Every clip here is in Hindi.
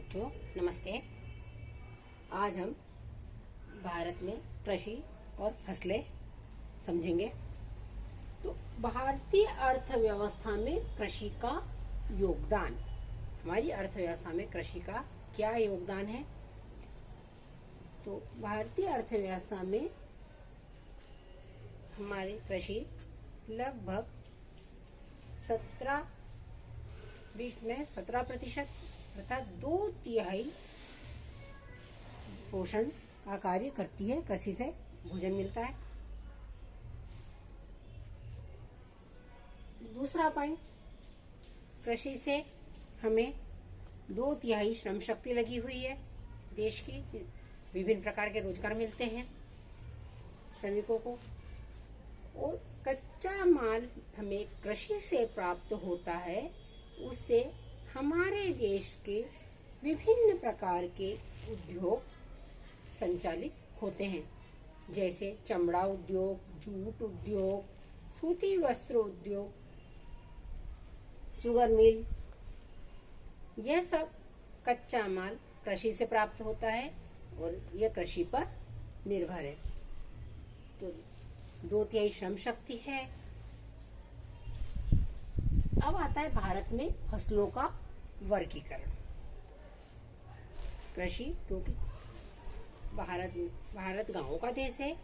बच्चों नमस्ते। आज हम भारत में कृषि और फसलें समझेंगे। तो भारतीय अर्थव्यवस्था में कृषि का योगदान, हमारी अर्थव्यवस्था में कृषि का क्या योगदान है। तो भारतीय अर्थव्यवस्था में हमारी कृषि लगभग 17% अर्थात 2/3 पोषण का कार्य करती है। कृषि से भोजन मिलता है। दूसरा पॉइंट, कृषि से हमें 2/3 श्रम शक्ति लगी हुई है। देश की विभिन्न प्रकार के रोजगार मिलते हैं श्रमिकों को, और कच्चा माल हमें कृषि से प्राप्त होता है। उससे हमारे देश के विभिन्न प्रकार के उद्योग संचालित होते हैं, जैसे चमड़ा उद्योग, जूट उद्योग, सूती वस्त्र उद्योग, शुगर मिल। यह सब कच्चा माल कृषि से प्राप्त होता है और यह कृषि पर निर्भर है। तो 2/3 श्रम शक्ति है। अब आता है भारत में फसलों का वर्गीकरण। कृषि, क्योंकि भारत गांवों का देश है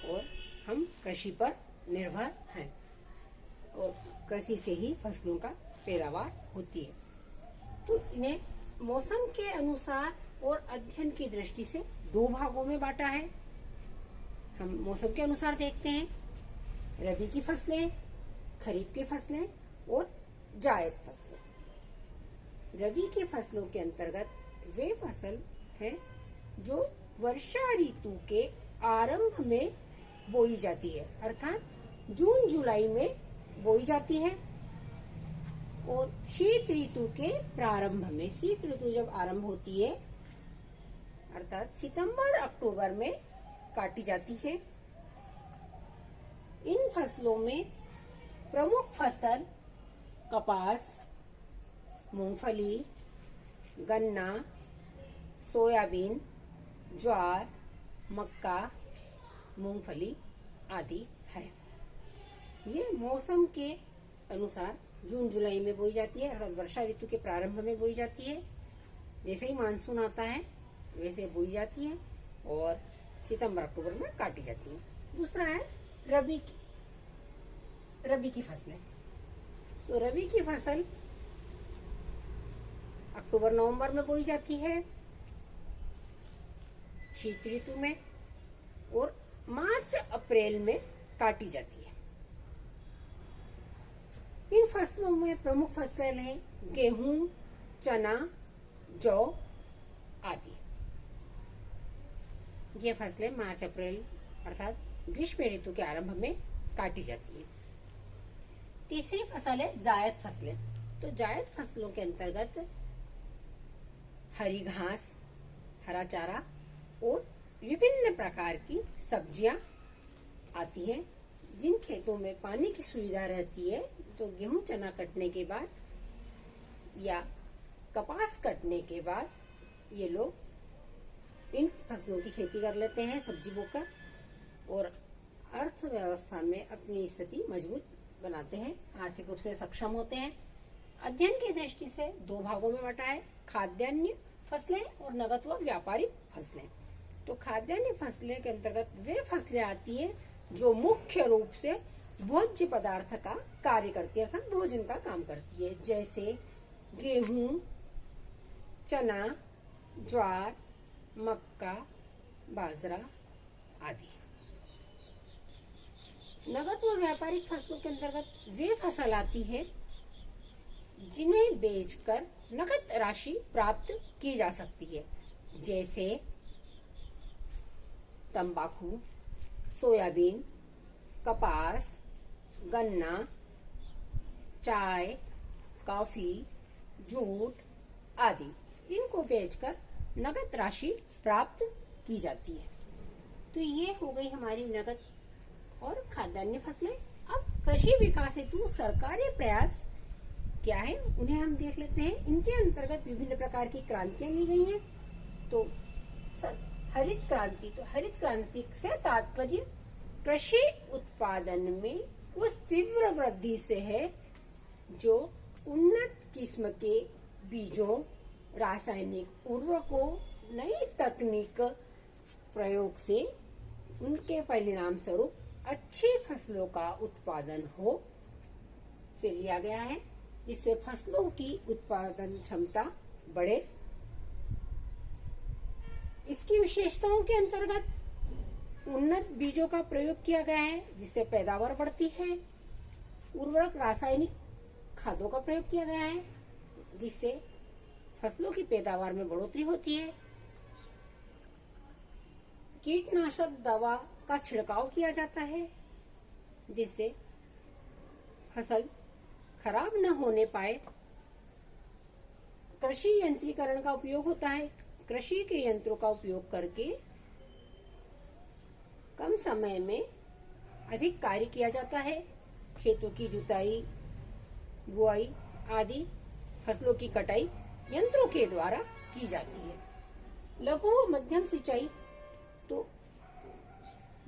और हम कृषि पर निर्भर हैं और कृषि से ही फसलों का पैदावार होती है। तो इन्हें मौसम के अनुसार और अध्ययन की दृष्टि से 2 भागों में बांटा है। हम मौसम के अनुसार देखते हैं रबी की फसलें, खरीफ की फसलें और जायद फसलें। रबी की फसलों के अंतर्गत वे फसल हैं जो वर्षा ऋतु के आरंभ में बोई जाती है, अर्थात जून जुलाई में बोई जाती है, और शीत ऋतु के प्रारंभ में, शीत ऋतु जब आरंभ होती है अर्थात सितंबर अक्टूबर में काटी जाती है। इन फसलों में प्रमुख फसल कपास, मूंगफली, गन्ना, सोयाबीन, ज्वार, मक्का, मूंगफली आदि है। ये मौसम के अनुसार जून जुलाई में बोई जाती है, अर्थात वर्षा ऋतु के प्रारंभ में बोई जाती है। जैसे ही मानसून आता है वैसे बोई जाती है और सितंबर अक्टूबर में काटी जाती है। दूसरा है रबी की फसलें। तो रबी की फसल अक्टूबर नवंबर में बोई जाती है शीत ऋतु में, और मार्च अप्रैल में काटी जाती है। इन फसलों में प्रमुख फसलें हैं गेहूं, चना, जौ आदि। ये फसलें मार्च अप्रैल अर्थात ग्रीष्म ऋतु के आरंभ में काटी जाती है। तीसरी फसल है जायद फसलें। तो जायद फसलों के अंतर्गत हरी घास, हरा चारा और विभिन्न प्रकार की सब्जियां आती हैं। जिन खेतों में पानी की सुविधा रहती है, तो गेहूं चना कटने के बाद या कपास कटने के बाद ये लोग इन फसलों की खेती कर लेते हैं सब्जी बोकर, और अर्थव्यवस्था में अपनी स्थिति मजबूत बनाते हैं, आर्थिक रूप से सक्षम होते हैं। अध्ययन की दृष्टि से 2 भागों में बांटा है, खाद्यान्न फसलें और नगद व व्यापारिक फसलें। तो खाद्यान्न फसलें के अंतर्गत वे फसलें आती है जो मुख्य रूप से भोज्य पदार्थ का कार्य करती है, अर्थात भोजन का काम करती है, जैसे गेहूं, चना, ज्वार, मक्का, बाजरा आदि। नगद व व्यापारिक फसलों के अंतर्गत वे फसल आती है जिन्हें बेचकर नगद राशि प्राप्त की जा सकती है, जैसे तंबाकू, सोयाबीन, कपास, गन्ना, चाय, कॉफी, जूट आदि। इनको बेचकर नगद राशि प्राप्त की जाती है। तो ये हो गई हमारी नगद और खाद्यान्न फसलें। अब कृषि विकास हेतु सरकारी प्रयास क्या है उन्हें हम देख लेते हैं। इनके अंतर्गत विभिन्न प्रकार की क्रांतियां ली गई हैं। तो हरित क्रांति, तो हरित क्रांति से तात्पर्य कृषि उत्पादन में उस तीव्र वृद्धि से है जो उन्नत किस्म के बीजों, रासायनिक उर्वरकों, नई तकनीक प्रयोग से उनके परिणाम स्वरूप अच्छी फसलों का उत्पादन हो से लिया गया है, जिससे फसलों की उत्पादन क्षमता बढ़े। इसकी विशेषताओं के अंतर्गत उन्नत बीजों का प्रयोग किया गया है, जिससे पैदावार बढ़ती है। उर्वरक, रासायनिक खादों का प्रयोग किया गया है, जिससे फसलों की पैदावार में बढ़ोतरी होती है। कीटनाशक दवा का छिड़काव किया जाता है, जिससे फसल खराब न होने पाए। कृषि यंत्रीकरण का उपयोग होता है। कृषि के यंत्रों का उपयोग करके कम समय में अधिक कार्य किया जाता है। खेतों की जुताई, बुआई आदि, फसलों की कटाई यंत्रों के द्वारा की जाती है। लघु व मध्यम सिंचाई, तो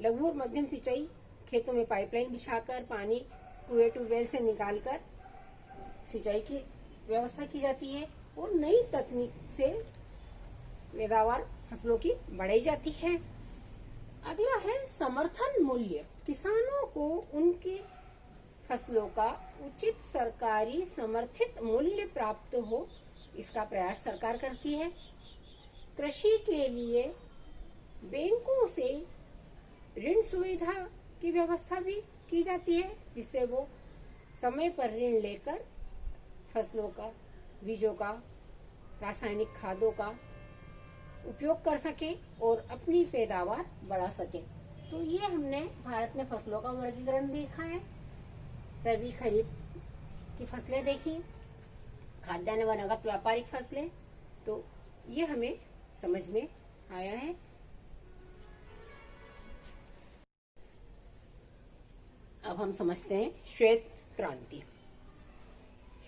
लघु और मध्यम सिंचाई खेतों में पाइपलाइन बिछाकर पानी कुएं ट्यूबवेल से निकालकर सिंचाई की व्यवस्था की जाती है और नई तकनीक से पैदावार फसलों की बढ़ाई जाती है। अगला है समर्थन मूल्य। किसानों को उनकी फसलों का उचित सरकारी समर्थित मूल्य प्राप्त हो, इसका प्रयास सरकार करती है। कृषि के लिए बैंकों से ऋण सुविधा की व्यवस्था भी की जाती है, जिससे वो समय पर ऋण लेकर फसलों का, बीजों का, रासायनिक खादों का उपयोग कर सके और अपनी पैदावार बढ़ा सके। तो ये हमने भारत में फसलों का वर्गीकरण देखा है। रबी, खरीफ की फसलें देखी, खाद्यान्न व नगद व्यापारिक फसलें, तो ये हमें समझ में आया है। अब हम समझते हैं श्वेत क्रांति।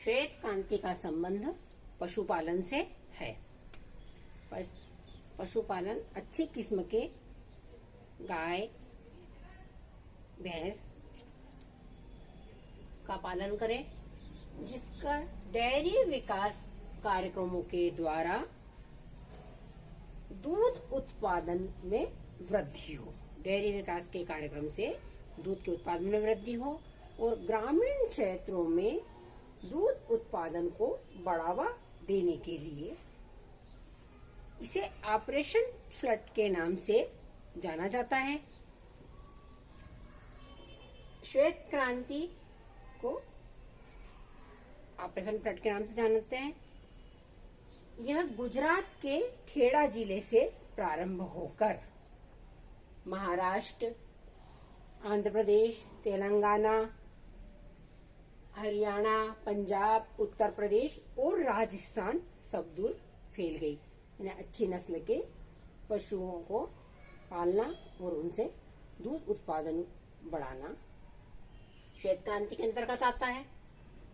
श्वेत क्रांति का संबंध पशुपालन से है। पशुपालन अच्छी किस्म के गाय, भैंस का पालन करें, जिसका डेयरी विकास कार्यक्रमों के द्वारा दूध उत्पादन में वृद्धि हो। डेयरी विकास के कार्यक्रम से दूध के उत्पादन में वृद्धि हो और ग्रामीण क्षेत्रों में दूध उत्पादन को बढ़ावा देने के लिए इसे ऑपरेशन फ्लड के नाम से जाना जाता है। श्वेत क्रांति को ऑपरेशन फ्लड के नाम से जानते हैं। यह गुजरात के खेड़ा जिले से प्रारंभ होकर महाराष्ट्र, आंध्र प्रदेश, तेलंगाना, हरियाणा, पंजाब, उत्तर प्रदेश और राजस्थान सब दूर फैल गई। यानी अच्छी नस्ल के पशुओं को पालना और उनसे दूध उत्पादन बढ़ाना श्वेत क्रांति के अंतर्गत आता है।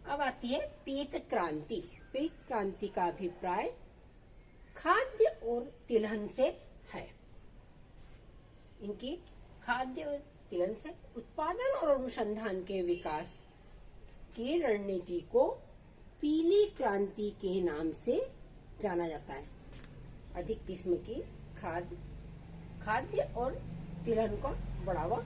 अब आती है पीत क्रांति। पीत क्रांति का अभिप्राय खाद्य और तिलहन से है। इनकी खाद्य और तिलहन से उत्पादन और अनुसंधान के विकास की रणनीति को पीली क्रांति के नाम से जाना जाता है। अधिक किस्म की खाद्य और तिलहन को बढ़ावा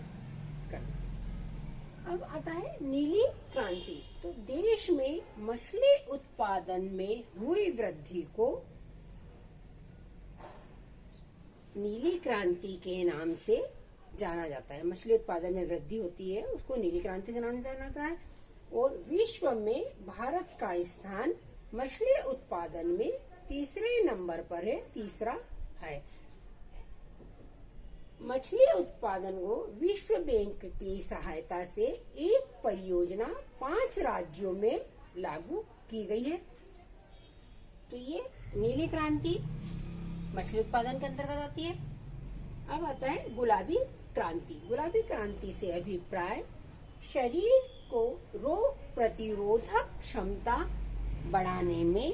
करना। अब आता है नीली क्रांति। तो देश में मछली उत्पादन में हुई वृद्धि को नीली क्रांति के नाम से जाना जाता है। मछली उत्पादन में वृद्धि होती है, उसको नीली क्रांति के नाम से जाना जाता है। और विश्व में भारत का स्थान मछली उत्पादन में तीसरे नंबर पर है, तीसरा है। मछली उत्पादन को विश्व बैंक की सहायता से एक परियोजना 5 राज्यों में लागू की गई है। तो ये नीली क्रांति मछली उत्पादन के अंतर्गत आती है। अब आता है गुलाबी क्रांति। गुलाबी क्रांति से अभिप्राय शरीर को रोग प्रतिरोधक क्षमता बढ़ाने में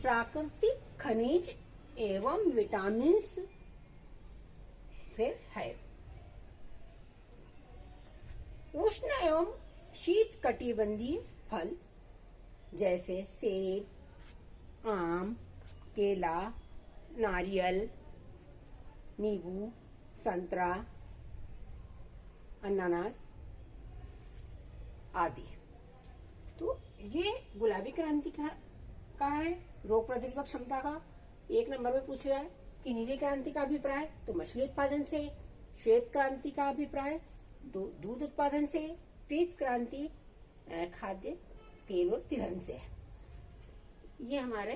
प्राकृतिक खनिज एवं विटामिन्स से है। उष्ण एवं शीत कटिबंधीय फल जैसे सेब, आम, केला, नारियल, नींबू, संतरा, अनानास आदि। तो ये गुलाबी क्रांति का है रोग प्रतिरोधक क्षमता का। 1 नंबर में पूछा जाए कि नीली क्रांति का अभिप्राय तो मछली उत्पादन से, श्वेत क्रांति का अभिप्राय दूध उत्पादन से, पीत क्रांति खाद्य तेल और तिलहन से। ये हमारे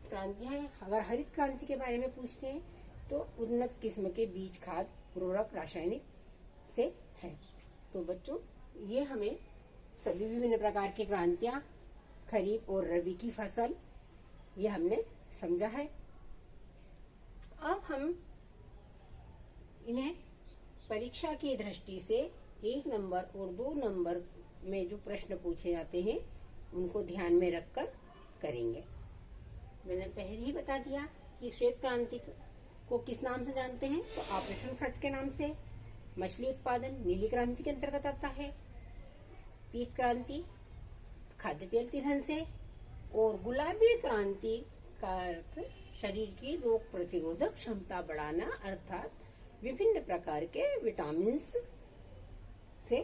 क्रांतियां हैं। अगर हरित क्रांति के बारे में पूछते हैं तो उन्नत किस्म के बीज, खाद, उर्वरक, रासायनिक से है। तो बच्चों, ये हमें सभी विभिन्न प्रकार की क्रांतियां, खरीफ और रबी की फसल, ये हमने समझा है। अब हम इन्हें परीक्षा की दृष्टि से 1 नंबर और 2 नंबर में जो प्रश्न पूछे जाते हैं उनको ध्यान में रखकर करेंगे। मैंने पहले ही बता दिया कि श्वेत क्रांति को किस नाम से जानते हैं, तो ऑपरेशन फ्लड के नाम से। मछली उत्पादन नीली क्रांति के अंतर्गत आता है। पीत क्रांति खाद्य तेल तिलहन से। और गुलाबी क्रांति का अर्थ शरीर की रोग प्रतिरोधक क्षमता बढ़ाना, अर्थात विभिन्न प्रकार के विटामिन्स से